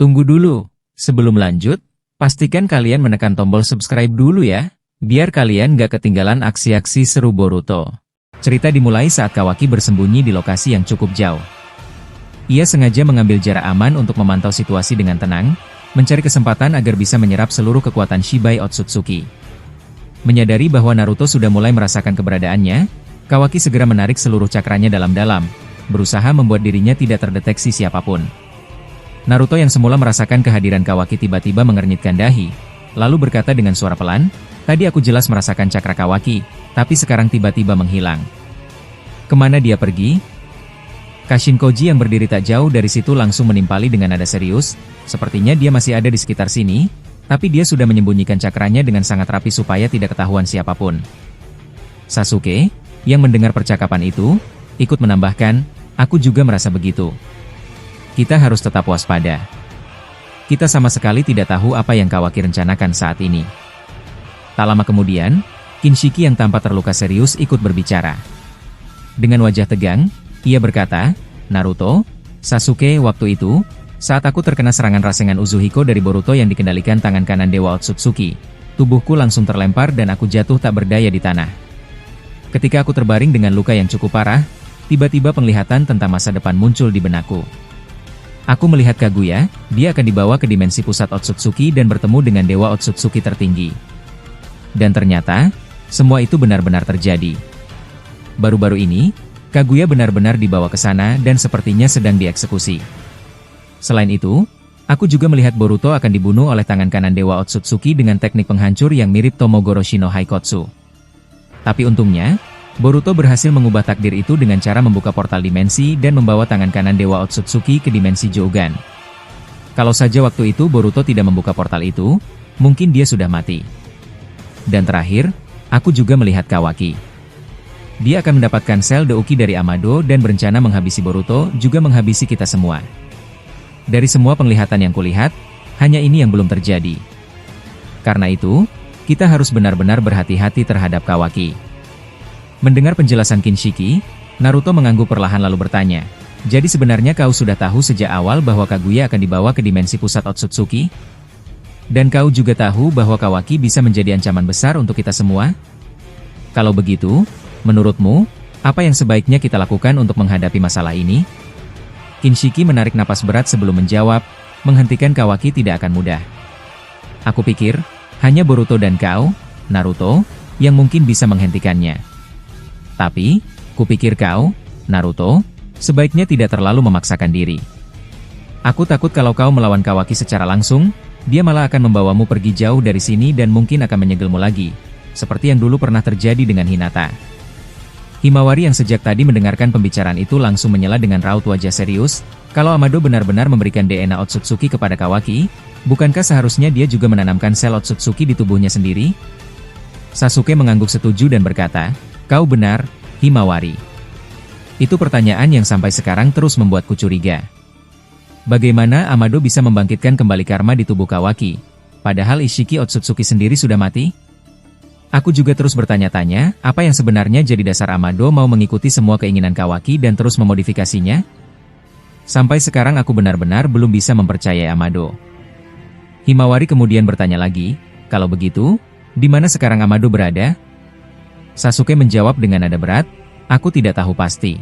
Tunggu dulu, sebelum lanjut, pastikan kalian menekan tombol subscribe dulu ya, biar kalian gak ketinggalan aksi-aksi seru Boruto. Cerita dimulai saat Kawaki bersembunyi di lokasi yang cukup jauh. Ia sengaja mengambil jarak aman untuk memantau situasi dengan tenang, mencari kesempatan agar bisa menyerap seluruh kekuatan Shibai Otsutsuki. Menyadari bahwa Naruto sudah mulai merasakan keberadaannya, Kawaki segera menarik seluruh cakranya dalam-dalam, berusaha membuat dirinya tidak terdeteksi siapapun. Naruto yang semula merasakan kehadiran Kawaki tiba-tiba mengernyitkan dahi, lalu berkata dengan suara pelan, "Tadi aku jelas merasakan cakra Kawaki, tapi sekarang tiba-tiba menghilang. Kemana dia pergi?" Kashin Koji yang berdiri tak jauh dari situ langsung menimpali dengan nada serius, sepertinya dia masih ada di sekitar sini, tapi dia sudah menyembunyikan cakranya dengan sangat rapi supaya tidak ketahuan siapapun. Sasuke, yang mendengar percakapan itu, ikut menambahkan, "Aku juga merasa begitu. Kita harus tetap waspada. Kita sama sekali tidak tahu apa yang Kawaki rencanakan saat ini." Tak lama kemudian, Kinshiki yang tampak terluka serius ikut berbicara. Dengan wajah tegang, ia berkata, "Naruto, Sasuke, waktu itu, saat aku terkena serangan rasengan Uzuhiko dari Boruto yang dikendalikan tangan kanan Dewa Otsutsuki, tubuhku langsung terlempar dan aku jatuh tak berdaya di tanah. Ketika aku terbaring dengan luka yang cukup parah, tiba-tiba penglihatan tentang masa depan muncul di benakku. Aku melihat Kaguya, dia akan dibawa ke dimensi pusat Otsutsuki dan bertemu dengan Dewa Otsutsuki tertinggi. Dan ternyata, semua itu benar-benar terjadi. Baru-baru ini, Kaguya benar-benar dibawa ke sana dan sepertinya sedang dieksekusi. Selain itu, aku juga melihat Boruto akan dibunuh oleh tangan kanan Dewa Otsutsuki dengan teknik penghancur yang mirip Tomogoroshi no Haikotsu. Tapi untungnya, Boruto berhasil mengubah takdir itu dengan cara membuka portal dimensi dan membawa tangan kanan Dewa Otsutsuki ke dimensi Jougan. Kalau saja waktu itu Boruto tidak membuka portal itu, mungkin dia sudah mati. Dan terakhir, aku juga melihat Kawaki. Dia akan mendapatkan sel Deuki dari Amado dan berencana menghabisi Boruto, juga menghabisi kita semua. Dari semua penglihatan yang kulihat, hanya ini yang belum terjadi. Karena itu, kita harus benar-benar berhati-hati terhadap Kawaki." Mendengar penjelasan Kinshiki, Naruto mengangguk perlahan lalu bertanya, "Jadi sebenarnya kau sudah tahu sejak awal bahwa Kaguya akan dibawa ke dimensi pusat Otsutsuki? Dan kau juga tahu bahwa Kawaki bisa menjadi ancaman besar untuk kita semua? Kalau begitu, menurutmu, apa yang sebaiknya kita lakukan untuk menghadapi masalah ini?" Kinshiki menarik napas berat sebelum menjawab, "Menghentikan Kawaki tidak akan mudah. Aku pikir, hanya Boruto dan kau, Naruto, yang mungkin bisa menghentikannya. Tapi, kupikir kau, Naruto, sebaiknya tidak terlalu memaksakan diri. Aku takut kalau kau melawan Kawaki secara langsung, dia malah akan membawamu pergi jauh dari sini dan mungkin akan menyegelmu lagi, seperti yang dulu pernah terjadi dengan Hinata." Himawari yang sejak tadi mendengarkan pembicaraan itu langsung menyela dengan raut wajah serius, kalau Amado benar-benar memberikan DNA Otsutsuki kepada Kawaki, bukankah seharusnya dia juga menanamkan sel Otsutsuki di tubuhnya sendiri? Sasuke mengangguk setuju dan berkata, "Kau benar, Himawari. Itu pertanyaan yang sampai sekarang terus membuatku curiga. Bagaimana Amado bisa membangkitkan kembali karma di tubuh Kawaki, padahal Ishiki Otsutsuki sendiri sudah mati? Aku juga terus bertanya-tanya, apa yang sebenarnya jadi dasar Amado mau mengikuti semua keinginan Kawaki dan terus memodifikasinya? Sampai sekarang aku benar-benar belum bisa mempercayai Amado." Himawari kemudian bertanya lagi, "Kalau begitu, di mana sekarang Amado berada?" Sasuke menjawab dengan nada berat, "Aku tidak tahu pasti.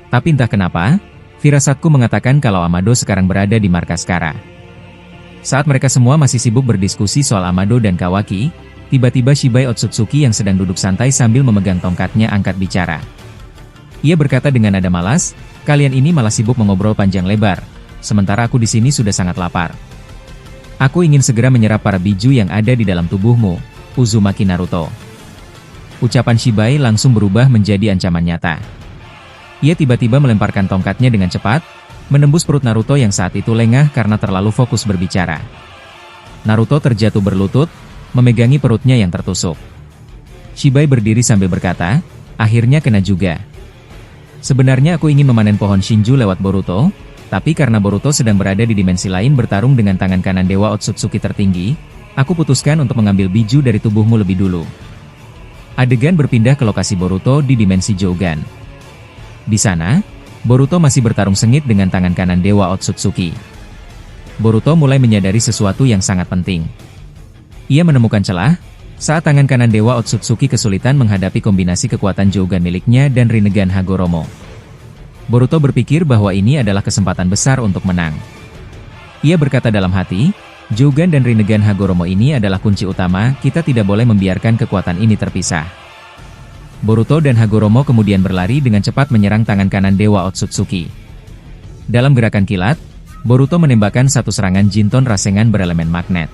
Tapi entah kenapa, firasatku mengatakan kalau Amado sekarang berada di markas Kara." Saat mereka semua masih sibuk berdiskusi soal Amado dan Kawaki, tiba-tiba Shibai Otsutsuki yang sedang duduk santai sambil memegang tongkatnya angkat bicara. Ia berkata dengan nada malas, "Kalian ini malah sibuk mengobrol panjang lebar, sementara aku di sini sudah sangat lapar. Aku ingin segera menyerap para biju yang ada di dalam tubuhmu, Uzumaki Naruto." Ucapan Shibai langsung berubah menjadi ancaman nyata. Ia tiba-tiba melemparkan tongkatnya dengan cepat, menembus perut Naruto yang saat itu lengah karena terlalu fokus berbicara. Naruto terjatuh berlutut, memegangi perutnya yang tertusuk. Shibai berdiri sambil berkata, "Akhirnya kena juga. Sebenarnya aku ingin memanen pohon Shinju lewat Boruto, tapi karena Boruto sedang berada di dimensi lain bertarung dengan tangan kanan Dewa Otsutsuki tertinggi, aku putuskan untuk mengambil biju dari tubuhmu lebih dulu." Adegan berpindah ke lokasi Boruto di dimensi Jougan. Di sana, Boruto masih bertarung sengit dengan tangan kanan Dewa Otsutsuki. Boruto mulai menyadari sesuatu yang sangat penting. Ia menemukan celah, saat tangan kanan Dewa Otsutsuki kesulitan menghadapi kombinasi kekuatan Jougan miliknya dan Rinnegan Hagoromo. Boruto berpikir bahwa ini adalah kesempatan besar untuk menang. Ia berkata dalam hati, Jougan dan Rinnegan Hagoromo ini adalah kunci utama, kita tidak boleh membiarkan kekuatan ini terpisah. Boruto dan Hagoromo kemudian berlari dengan cepat menyerang tangan kanan Dewa Otsutsuki. Dalam gerakan kilat, Boruto menembakkan satu serangan Jinton Rasengan berelemen magnet.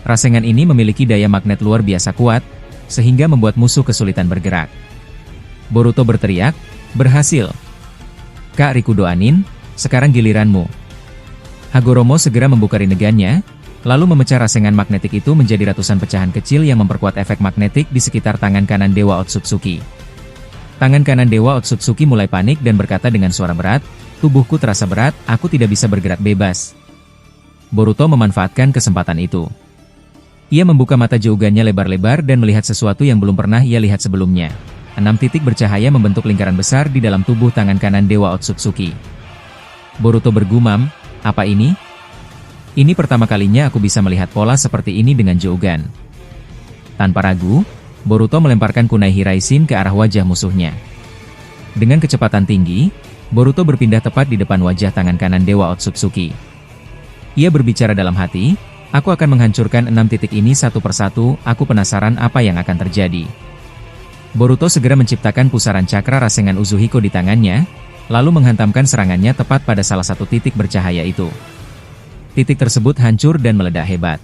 Rasengan ini memiliki daya magnet luar biasa kuat, sehingga membuat musuh kesulitan bergerak. Boruto berteriak, "Berhasil! Kak Rikudo Anin, sekarang giliranmu." Hagoromo segera membuka rinnegannya, lalu memecah rasengan magnetik itu menjadi ratusan pecahan kecil yang memperkuat efek magnetik di sekitar tangan kanan Dewa Otsutsuki. Tangan kanan Dewa Otsutsuki mulai panik dan berkata dengan suara berat, "Tubuhku terasa berat, aku tidak bisa bergerak bebas." Boruto memanfaatkan kesempatan itu. Ia membuka mata Jougannya lebar-lebar dan melihat sesuatu yang belum pernah ia lihat sebelumnya. 6 titik bercahaya membentuk lingkaran besar di dalam tubuh tangan kanan Dewa Otsutsuki. Boruto bergumam, "Apa ini? Ini pertama kalinya aku bisa melihat pola seperti ini dengan Jougan." Tanpa ragu, Boruto melemparkan kunai Hiraishin ke arah wajah musuhnya. Dengan kecepatan tinggi, Boruto berpindah tepat di depan wajah tangan kanan Dewa Otsutsuki. Ia berbicara dalam hati, "Aku akan menghancurkan 6 titik ini satu persatu, aku penasaran apa yang akan terjadi." Boruto segera menciptakan pusaran cakra rasengan Uzuhiko di tangannya, lalu menghantamkan serangannya tepat pada salah satu titik bercahaya itu. Titik tersebut hancur dan meledak hebat.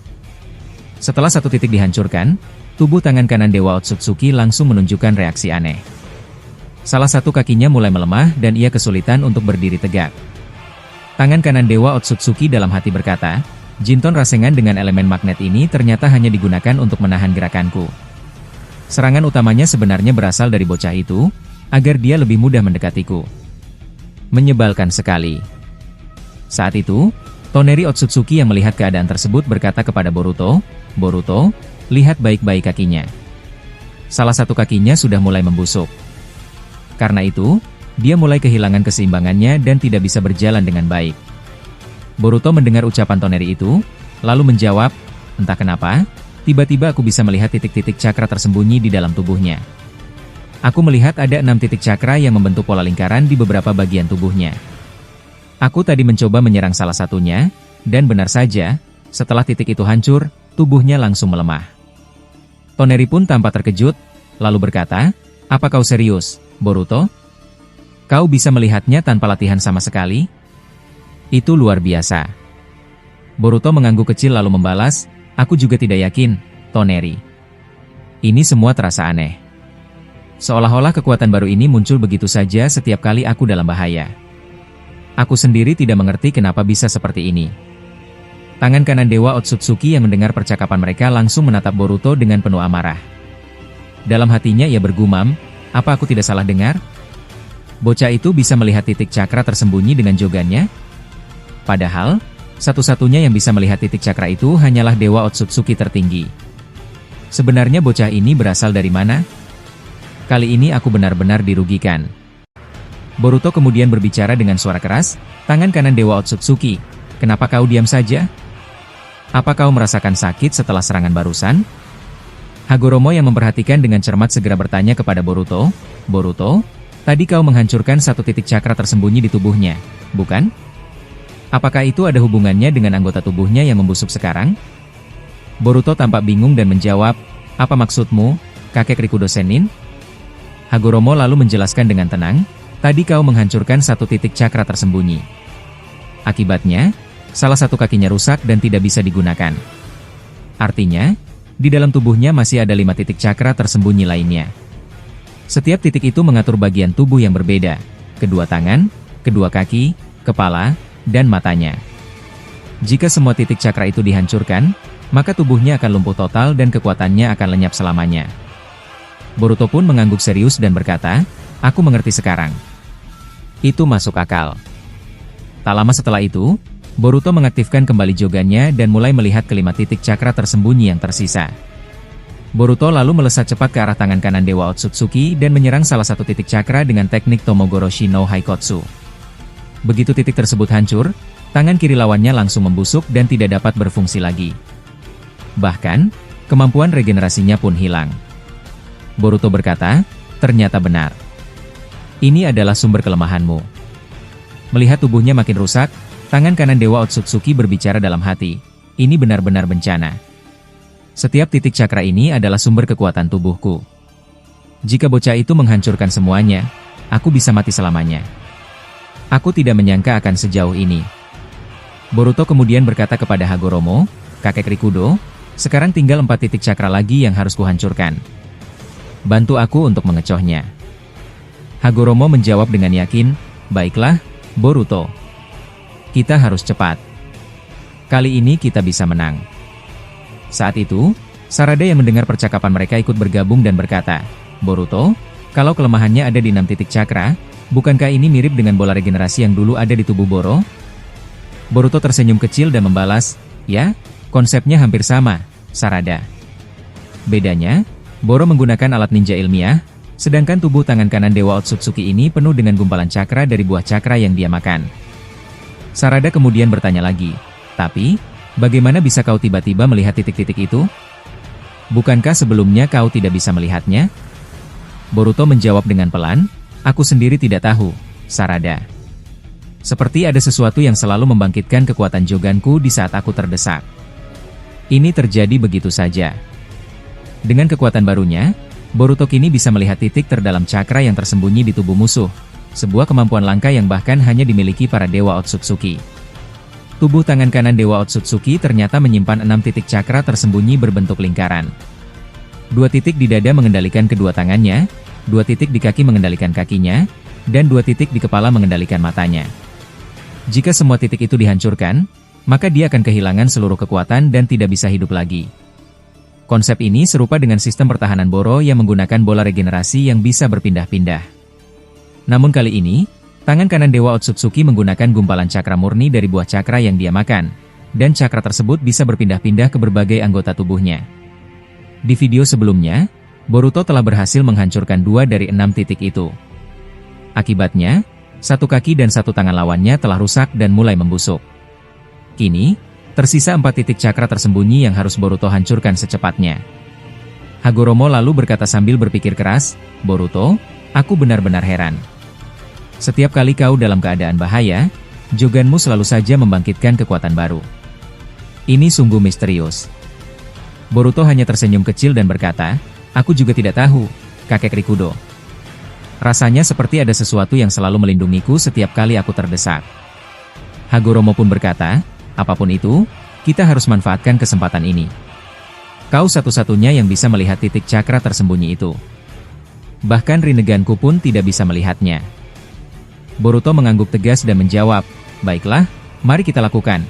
Setelah satu titik dihancurkan, tubuh tangan kanan Dewa Otsutsuki langsung menunjukkan reaksi aneh. Salah satu kakinya mulai melemah dan ia kesulitan untuk berdiri tegak. Tangan kanan Dewa Otsutsuki dalam hati berkata, "Jinton Rasengan dengan elemen magnet ini ternyata hanya digunakan untuk menahan gerakanku. Serangan utamanya sebenarnya berasal dari bocah itu, agar dia lebih mudah mendekatiku." Menyebalkan sekali. Saat itu, Toneri Otsutsuki yang melihat keadaan tersebut berkata kepada Boruto, "Boruto, lihat baik-baik kakinya. Salah satu kakinya sudah mulai membusuk. Karena itu, dia mulai kehilangan keseimbangannya dan tidak bisa berjalan dengan baik." Boruto mendengar ucapan Toneri itu, lalu menjawab, "Entah kenapa, tiba-tiba aku bisa melihat titik-titik cakra tersembunyi di dalam tubuhnya. Aku melihat ada 6 titik cakra yang membentuk pola lingkaran di beberapa bagian tubuhnya. Aku tadi mencoba menyerang salah satunya, dan benar saja, setelah titik itu hancur, tubuhnya langsung melemah." Toneri pun tampak terkejut, lalu berkata, "Apa kau serius, Boruto? Kau bisa melihatnya tanpa latihan sama sekali? Itu luar biasa." Boruto mengangguk kecil lalu membalas, "Aku juga tidak yakin, Toneri. Ini semua terasa aneh. Seolah-olah kekuatan baru ini muncul begitu saja setiap kali aku dalam bahaya. Aku sendiri tidak mengerti kenapa bisa seperti ini." Tangan kanan Dewa Otsutsuki yang mendengar percakapan mereka langsung menatap Boruto dengan penuh amarah. Dalam hatinya ia bergumam, "Apa aku tidak salah dengar? Bocah itu bisa melihat titik cakra tersembunyi dengan jogannya? Padahal, satu-satunya yang bisa melihat titik cakra itu hanyalah Dewa Otsutsuki tertinggi. Sebenarnya bocah ini berasal dari mana? Kali ini aku benar-benar dirugikan." Boruto kemudian berbicara dengan suara keras, "Tangan kanan Dewa Otsutsuki, kenapa kau diam saja? Apa kau merasakan sakit setelah serangan barusan?" Hagoromo yang memperhatikan dengan cermat segera bertanya kepada Boruto, "Boruto, tadi kau menghancurkan satu titik cakra tersembunyi di tubuhnya, bukan? Apakah itu ada hubungannya dengan anggota tubuhnya yang membusuk sekarang?" Boruto tampak bingung dan menjawab, "Apa maksudmu, kakek Rikudo Sennin?" Hagoromo lalu menjelaskan dengan tenang, "Tadi kau menghancurkan satu titik cakra tersembunyi. Akibatnya, salah satu kakinya rusak dan tidak bisa digunakan. Artinya, di dalam tubuhnya masih ada 5 titik cakra tersembunyi lainnya. Setiap titik itu mengatur bagian tubuh yang berbeda, kedua tangan, kedua kaki, kepala, dan matanya. Jika semua titik cakra itu dihancurkan, maka tubuhnya akan lumpuh total dan kekuatannya akan lenyap selamanya." Boruto pun mengangguk serius dan berkata, "Aku mengerti sekarang. Itu masuk akal." Tak lama setelah itu, Boruto mengaktifkan kembali jogannya dan mulai melihat kelima titik cakra tersembunyi yang tersisa. Boruto lalu melesat cepat ke arah tangan kanan Dewa Otsutsuki dan menyerang salah satu titik cakra dengan teknik Tomogoroshi no Haikotsu. Begitu titik tersebut hancur, tangan kiri lawannya langsung membusuk dan tidak dapat berfungsi lagi. Bahkan, kemampuan regenerasinya pun hilang. Boruto berkata, ternyata benar. Ini adalah sumber kelemahanmu. Melihat tubuhnya makin rusak, tangan kanan Dewa Otsutsuki berbicara dalam hati. Ini benar-benar bencana. Setiap titik cakra ini adalah sumber kekuatan tubuhku. Jika bocah itu menghancurkan semuanya, aku bisa mati selamanya. Aku tidak menyangka akan sejauh ini. Boruto kemudian berkata kepada Hagoromo, kakek Rikudo, sekarang tinggal 4 titik cakra lagi yang harus kuhancurkan. Bantu aku untuk mengecohnya. Hagoromo menjawab dengan yakin, baiklah, Boruto. Kita harus cepat. Kali ini kita bisa menang. Saat itu, Sarada yang mendengar percakapan mereka ikut bergabung dan berkata, Boruto, kalau kelemahannya ada di 6 titik cakra, bukankah ini mirip dengan bola regenerasi yang dulu ada di tubuh Boro? Boruto tersenyum kecil dan membalas, ya, konsepnya hampir sama, Sarada. Bedanya, Boro menggunakan alat ninja ilmiah, sedangkan tubuh tangan kanan Dewa Otsutsuki ini penuh dengan gumpalan cakra dari buah cakra yang dia makan. Sarada kemudian bertanya lagi, tapi, bagaimana bisa kau tiba-tiba melihat titik-titik itu? Bukankah sebelumnya kau tidak bisa melihatnya? Boruto menjawab dengan pelan, aku sendiri tidak tahu, Sarada. Seperti ada sesuatu yang selalu membangkitkan kekuatan Joganku di saat aku terdesak. Ini terjadi begitu saja. Dengan kekuatan barunya, Boruto kini bisa melihat titik terdalam cakra yang tersembunyi di tubuh musuh, sebuah kemampuan langka yang bahkan hanya dimiliki para Dewa Otsutsuki. Tubuh tangan kanan Dewa Otsutsuki ternyata menyimpan 6 titik cakra tersembunyi berbentuk lingkaran. 2 titik di dada mengendalikan kedua tangannya, 2 titik di kaki mengendalikan kakinya, dan 2 titik di kepala mengendalikan matanya. Jika semua titik itu dihancurkan, maka dia akan kehilangan seluruh kekuatan dan tidak bisa hidup lagi. Konsep ini serupa dengan sistem pertahanan Boro yang menggunakan bola regenerasi yang bisa berpindah-pindah. Namun kali ini, tangan kanan Dewa Otsutsuki menggunakan gumpalan cakra murni dari buah cakra yang dia makan, dan cakra tersebut bisa berpindah-pindah ke berbagai anggota tubuhnya. Di video sebelumnya, Boruto telah berhasil menghancurkan 2 dari 6 titik itu. Akibatnya, 1 kaki dan 1 tangan lawannya telah rusak dan mulai membusuk. Kini, tersisa 4 titik cakra tersembunyi yang harus Boruto hancurkan secepatnya. Hagoromo lalu berkata sambil berpikir keras, Boruto, aku benar-benar heran. Setiap kali kau dalam keadaan bahaya, Joganmu selalu saja membangkitkan kekuatan baru. Ini sungguh misterius. Boruto hanya tersenyum kecil dan berkata, aku juga tidak tahu, kakek Rikudo. Rasanya seperti ada sesuatu yang selalu melindungiku setiap kali aku terdesak. Hagoromo pun berkata, apapun itu, kita harus manfaatkan kesempatan ini. Kau satu-satunya yang bisa melihat titik cakra tersembunyi itu. Bahkan Rinneganku pun tidak bisa melihatnya. Boruto mengangguk tegas dan menjawab, baiklah, mari kita lakukan.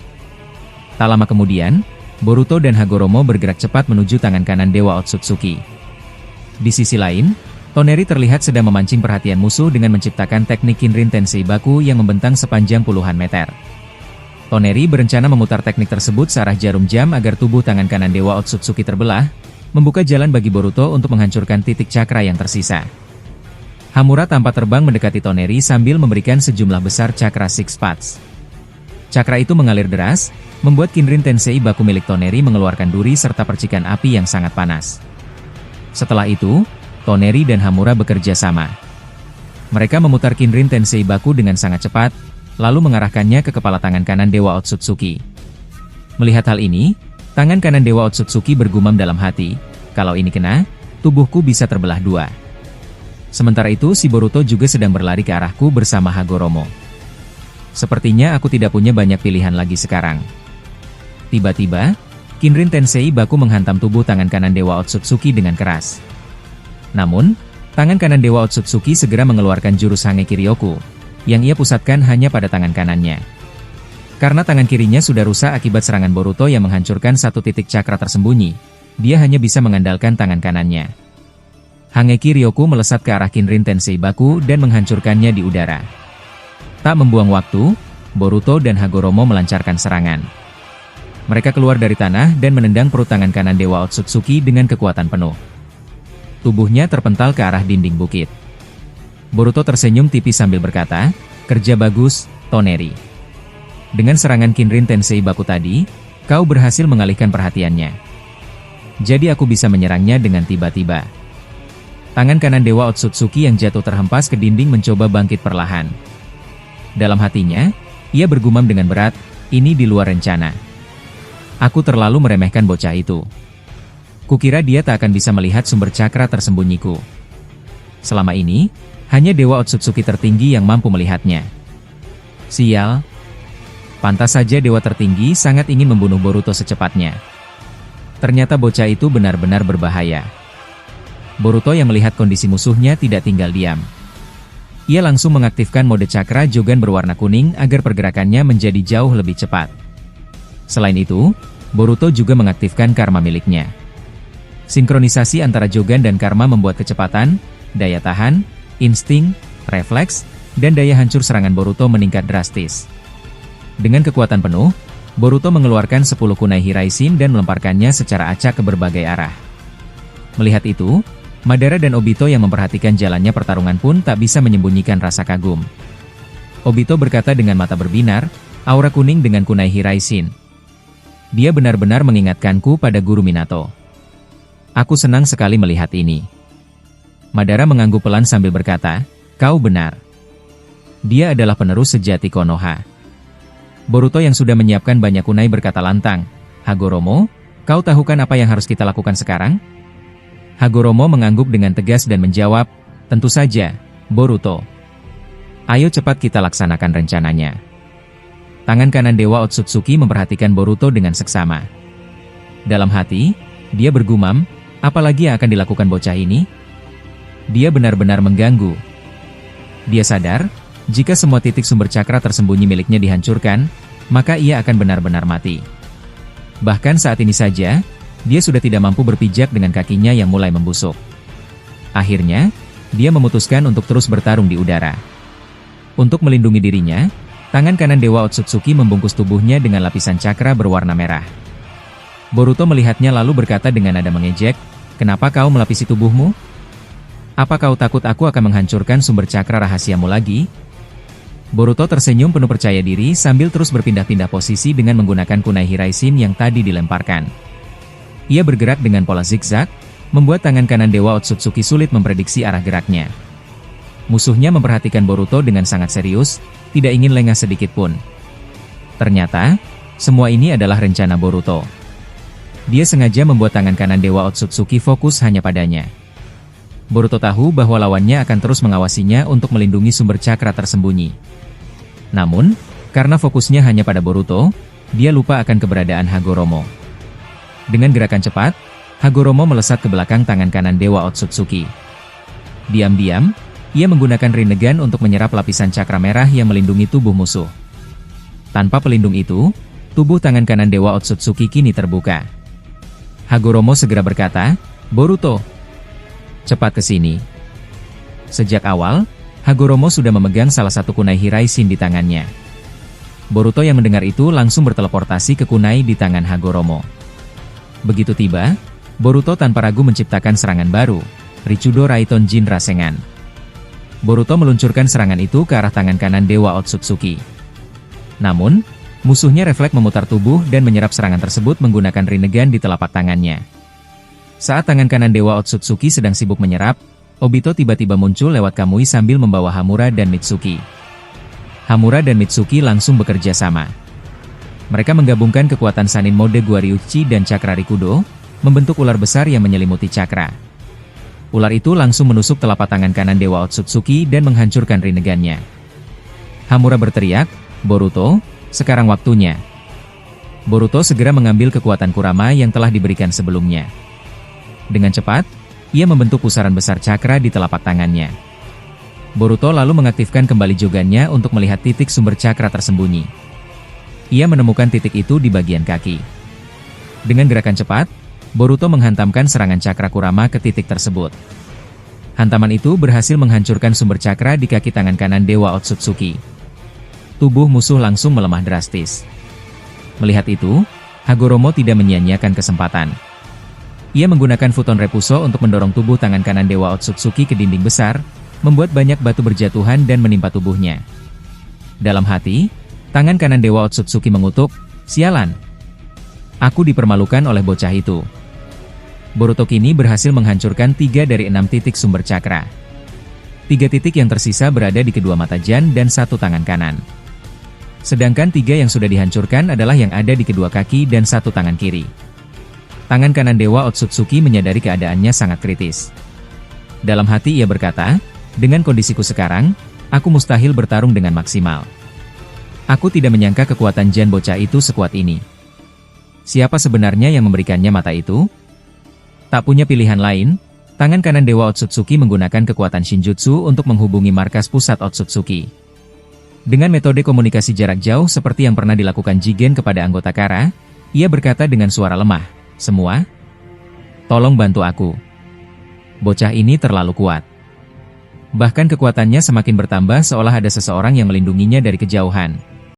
Tak lama kemudian, Boruto dan Hagoromo bergerak cepat menuju tangan kanan Dewa Otsutsuki. Di sisi lain, Toneri terlihat sedang memancing perhatian musuh dengan menciptakan teknik Kinrin Tensei Baku yang membentang sepanjang puluhan meter. Toneri berencana memutar teknik tersebut searah jarum jam agar tubuh tangan kanan Dewa Otsutsuki terbelah, membuka jalan bagi Boruto untuk menghancurkan titik cakra yang tersisa. Hamura tanpa terbang mendekati Toneri sambil memberikan sejumlah besar cakra Six Paths. Cakra itu mengalir deras, membuat Kinrin Tensei Baku milik Toneri mengeluarkan duri serta percikan api yang sangat panas. Setelah itu, Toneri dan Hamura bekerja sama. Mereka memutar Kinrin Tensei Baku dengan sangat cepat, lalu mengarahkannya ke kepala tangan kanan Dewa Otsutsuki. Melihat hal ini, tangan kanan Dewa Otsutsuki bergumam dalam hati, kalau ini kena, tubuhku bisa terbelah 2. Sementara itu si Boruto juga sedang berlari ke arahku bersama Hagoromo. Sepertinya aku tidak punya banyak pilihan lagi sekarang. Tiba-tiba, Kinrin Tensei Baku menghantam tubuh tangan kanan Dewa Otsutsuki dengan keras. Namun, tangan kanan Dewa Otsutsuki segera mengeluarkan jurus Hangeki Ryoku, yang ia pusatkan hanya pada tangan kanannya. Karena tangan kirinya sudah rusak akibat serangan Boruto yang menghancurkan 1 titik cakra tersembunyi, dia hanya bisa mengandalkan tangan kanannya. Hangeki Ryoku melesat ke arah Kinrin Tensei Baku dan menghancurkannya di udara. Tak membuang waktu, Boruto dan Hagoromo melancarkan serangan. Mereka keluar dari tanah dan menendang perut tangan kanan Dewa Otsutsuki dengan kekuatan penuh. Tubuhnya terpental ke arah dinding bukit. Boruto tersenyum tipis sambil berkata, kerja bagus, Toneri. Dengan serangan Kinrin Tensei Baku tadi, kau berhasil mengalihkan perhatiannya. Jadi aku bisa menyerangnya dengan tiba-tiba. Tangan kanan Dewa Otsutsuki yang jatuh terhempas ke dinding mencoba bangkit perlahan. Dalam hatinya, ia bergumam dengan berat, ini di luar rencana. Aku terlalu meremehkan bocah itu. Kukira dia tak akan bisa melihat sumber cakra tersembunyiku. Selama ini, hanya Dewa Otsutsuki tertinggi yang mampu melihatnya. Sial. Pantas saja Dewa tertinggi sangat ingin membunuh Boruto secepatnya. Ternyata bocah itu benar-benar berbahaya. Boruto yang melihat kondisi musuhnya tidak tinggal diam. Ia langsung mengaktifkan mode cakra Jogan berwarna kuning agar pergerakannya menjadi jauh lebih cepat. Selain itu, Boruto juga mengaktifkan karma miliknya. Sinkronisasi antara Jogan dan karma membuat kecepatan, daya tahan, insting, refleks, dan daya hancur serangan Boruto meningkat drastis. Dengan kekuatan penuh, Boruto mengeluarkan 10 kunai Hiraishin dan melemparkannya secara acak ke berbagai arah. Melihat itu, Madara dan Obito yang memperhatikan jalannya pertarungan pun tak bisa menyembunyikan rasa kagum. Obito berkata dengan mata berbinar, aura kuning dengan kunai Hiraishin. Dia benar-benar mengingatkanku pada Guru Minato. Aku senang sekali melihat ini. Madara mengangguk pelan sambil berkata, kau benar. Dia adalah penerus sejati Konoha. Boruto yang sudah menyiapkan banyak kunai berkata lantang, Hagoromo, kau tahukan apa yang harus kita lakukan sekarang? Hagoromo mengangguk dengan tegas dan menjawab, tentu saja, Boruto. Ayo cepat kita laksanakan rencananya. Tangan kanan Dewa Otsutsuki memperhatikan Boruto dengan seksama. Dalam hati, dia bergumam, apalagi yang akan dilakukan bocah ini? Dia benar-benar mengganggu. Dia sadar, jika semua titik sumber cakra tersembunyi miliknya dihancurkan, maka ia akan benar-benar mati. Bahkan saat ini saja, dia sudah tidak mampu berpijak dengan kakinya yang mulai membusuk. Akhirnya, dia memutuskan untuk terus bertarung di udara. Untuk melindungi dirinya, tangan kanan Dewa Otsutsuki membungkus tubuhnya dengan lapisan cakra berwarna merah. Boruto melihatnya lalu berkata dengan nada mengejek, kenapa kau melapisi tubuhmu? Apa kau takut aku akan menghancurkan sumber cakra rahasiamu lagi? Boruto tersenyum penuh percaya diri sambil terus berpindah-pindah posisi dengan menggunakan kunai Hiraishin yang tadi dilemparkan. Ia bergerak dengan pola zigzag, membuat tangan kanan Dewa Otsutsuki sulit memprediksi arah geraknya. Musuhnya memperhatikan Boruto dengan sangat serius, tidak ingin lengah sedikit pun. Ternyata, semua ini adalah rencana Boruto. Dia sengaja membuat tangan kanan Dewa Otsutsuki fokus hanya padanya. Boruto tahu bahwa lawannya akan terus mengawasinya untuk melindungi sumber cakra tersembunyi. Namun, karena fokusnya hanya pada Boruto, dia lupa akan keberadaan Hagoromo. Dengan gerakan cepat, Hagoromo melesat ke belakang tangan kanan Dewa Otsutsuki. Diam-diam, ia menggunakan Rinnegan untuk menyerap lapisan cakra merah yang melindungi tubuh musuh. Tanpa pelindung itu, tubuh tangan kanan Dewa Otsutsuki kini terbuka. Hagoromo segera berkata, Boruto, cepat ke sini. Sejak awal, Hagoromo sudah memegang salah satu kunai Hiraishin di tangannya. Boruto yang mendengar itu langsung berteleportasi ke kunai di tangan Hagoromo. Begitu tiba, Boruto tanpa ragu menciptakan serangan baru, Richudo Raiton Jin Rasengan. Boruto meluncurkan serangan itu ke arah tangan kanan Dewa Otsutsuki. Namun, musuhnya refleks memutar tubuh dan menyerap serangan tersebut menggunakan Rinnegan di telapak tangannya. Saat tangan kanan Dewa Otsutsuki sedang sibuk menyerap, Obito tiba-tiba muncul lewat Kamui sambil membawa Hamura dan Mitsuki. Hamura dan Mitsuki langsung bekerja sama. Mereka menggabungkan kekuatan Sanin mode Guaryuchi dan Cakra Rikudo, membentuk ular besar yang menyelimuti cakra. Ular itu langsung menusuk telapak tangan kanan Dewa Otsutsuki dan menghancurkan Rinnegan-nya. Hamura berteriak, Boruto, sekarang waktunya. Boruto segera mengambil kekuatan Kurama yang telah diberikan sebelumnya. Dengan cepat, ia membentuk pusaran besar cakra di telapak tangannya. Boruto lalu mengaktifkan kembali jogannya untuk melihat titik sumber cakra tersembunyi. Ia menemukan titik itu di bagian kaki. Dengan gerakan cepat, Boruto menghantamkan serangan cakra Kurama ke titik tersebut. Hantaman itu berhasil menghancurkan sumber cakra di kaki tangan kanan Dewa Otsutsuki. Tubuh musuh langsung melemah drastis. Melihat itu, Hagoromo tidak menyia-nyiakan kesempatan. Ia menggunakan Futon Repuso untuk mendorong tubuh tangan kanan Dewa Otsutsuki ke dinding besar, membuat banyak batu berjatuhan dan menimpa tubuhnya. Dalam hati, Tangan kanan Dewa Otsutsuki mengutuk, sialan. Aku dipermalukan oleh bocah itu. Boruto kini berhasil menghancurkan 3 dari 6 titik sumber cakra. 3 titik yang tersisa berada di kedua mata Jan dan 1 tangan kanan. Sedangkan 3 yang sudah dihancurkan adalah yang ada di kedua kaki dan 1 tangan kiri. Tangan kanan Dewa Otsutsuki menyadari keadaannya sangat kritis. Dalam hati ia berkata, dengan kondisiku sekarang, aku mustahil bertarung dengan maksimal. Aku tidak menyangka kekuatan Jan bocah itu sekuat ini. Siapa sebenarnya yang memberikannya mata itu? Tak punya pilihan lain, tangan kanan Dewa Otsutsuki menggunakan kekuatan Shinjutsu untuk menghubungi markas pusat Otsutsuki. Dengan metode komunikasi jarak jauh seperti yang pernah dilakukan Jigen kepada anggota Kara, ia berkata dengan suara lemah, semua, tolong bantu aku. Bocah ini terlalu kuat. Bahkan kekuatannya semakin bertambah seolah ada seseorang yang melindunginya dari kejauhan.